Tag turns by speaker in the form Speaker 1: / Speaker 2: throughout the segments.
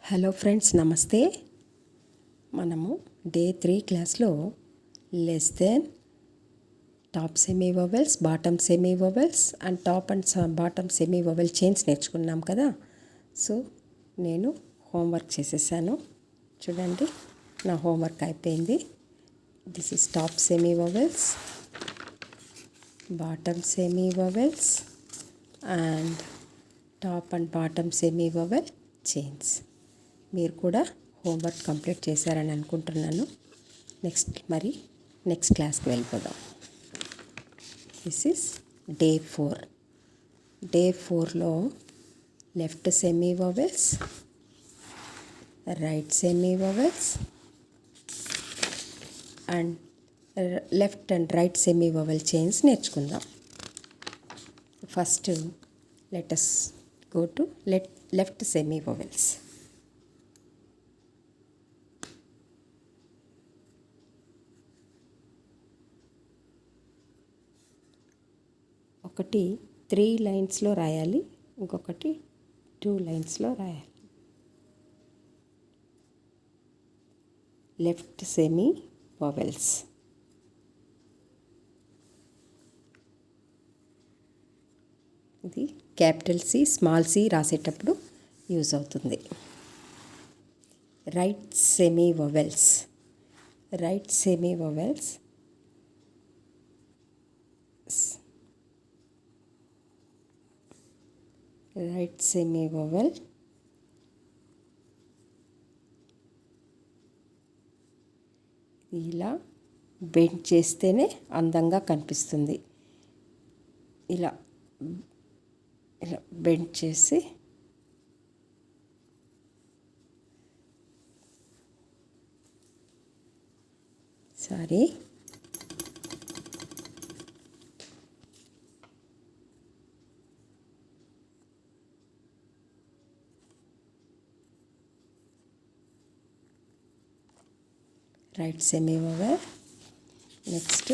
Speaker 1: Hello friends, నమస్తే. మనము day 3 క్లాస్లో less than, top semi vowels, bottom semi vowels and top and bottom semi vowel chains నేర్చుకున్నాం కదా. So నేను homework చేసేసాను. చూడండి, నా హోంవర్క్ అయిపోయింది. This is top semi vowels, bottom semi vowels and top and bottom semi vowel chains. మీరు కూడా homework complete చేశారని అనుకుంటున్నాను. నెక్స్ట్ క్లాస్కి వెళ్ళిపోదాం. This is day 4. డే 4లో left semi vowels, right semi vowels and left and right semi vowel chains నేర్చుకుందాం. First let us go to left semi vowels. ఒకటి 3 లైన్స్లో రాయాలి, ఇంకొకటి 2 లైన్స్లో రాయాలి. Left semi vowels. ఇది క్యాపిటల్ సి, స్మాల్ సి రాసేటప్పుడు యూజ్ అవుతుంది. Right semi vowels. Right semi vowels right semi vowel ఇలా బెండ్ చేస్తేనే అందంగా కనిపిస్తుంది. ఇలా బెండ్ చేసి right semi vowel. Next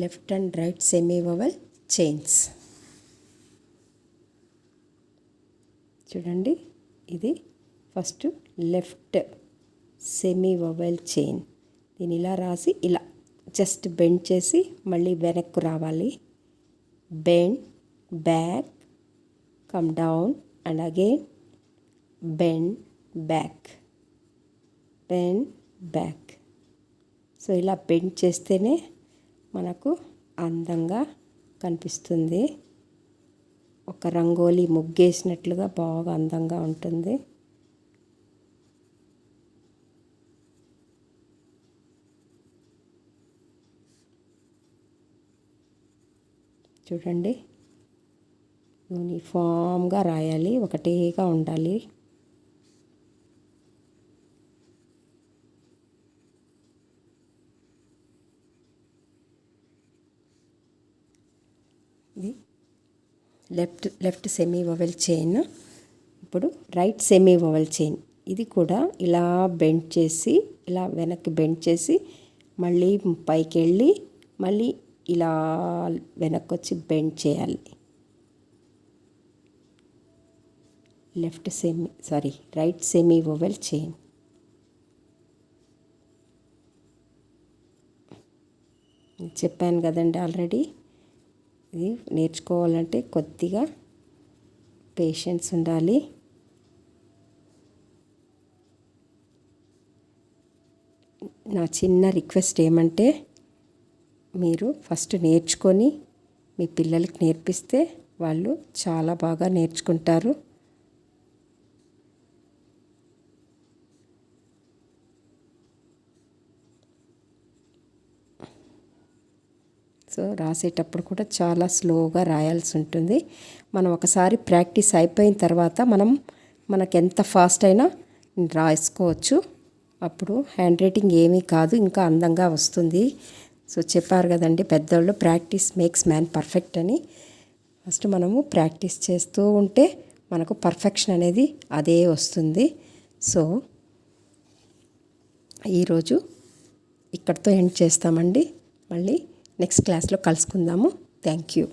Speaker 1: left and right semi vowel chains. చూడండి, ఇది first left semi vowel chain. దీన్ని ఇలా రాసి ఇలా జస్ట్ బెండ్ చేసి మళ్ళీ వెనక్కు రావాలి. Bend, back, come down and again bend, back, bend, back. So ఇలా బెండ్ చేస్తేనే మనకు అందంగా కనిపిస్తుంది. ఒక రంగోలీ ముగ్గేసినట్లుగా బాగా అందంగా ఉంటుంది. చూడండి, యూనిఫామ్గా రాయాలి, ఒకటేగా ఉండాలి. ఇది లెఫ్ట్ సెమీ వవెల్ చైన్. ఇప్పుడు రైట్ సెమీ వవెల్ చైన్. ఇది కూడా ఇలా బెండ్ చేసి, ఇలా వెనక్కి బెండ్ చేసి మళ్ళీ పైకి వెళ్ళి మళ్ళీ ఇలా వెనక్కి వచ్చి బెండ్ చేయాలి. Right semi vowel chain. చెప్పాను కదండి ఆల్రెడీ. ఇది నేర్చుకోవాలంటే కొద్దిగా పేషెన్స్ ఉండాలి. నా చిన్న రిక్వెస్ట్ ఏమంటే, మీరు ఫస్ట్ నేర్చుకొని మీ పిల్లలకి నేర్పిస్తే వాళ్ళు చాలా బాగా నేర్చుకుంటారు. సో రాసేటప్పుడు కూడా చాలా స్లోగా రాయాల్సి ఉంటుంది. మనం ఒకసారి ప్రాక్టీస్ అయిపోయిన తర్వాత మనకు ఎంత ఫాస్ట్ అయినా రాసుకోవచ్చు. అప్పుడు హ్యాండ్ రైటింగ్ ఏమీ కాదు, ఇంకా అందంగా వస్తుంది. సో చెప్పారు కదండి పెద్దోళ్ళు, ప్రాక్టీస్ మేక్స్ మ్యాన్ పర్ఫెక్ట్ అని. ఫస్ట్ మనము ప్రాక్టీస్ చేస్తూ ఉంటే మనకు పర్ఫెక్షన్ అనేది అదే వస్తుంది. సో ఈరోజు ఇక్కడితో ఎండ్ చేస్తామండి. మళ్ళీ నెక్స్ట్ క్లాస్లో కలుసుకుందాము. Thank you.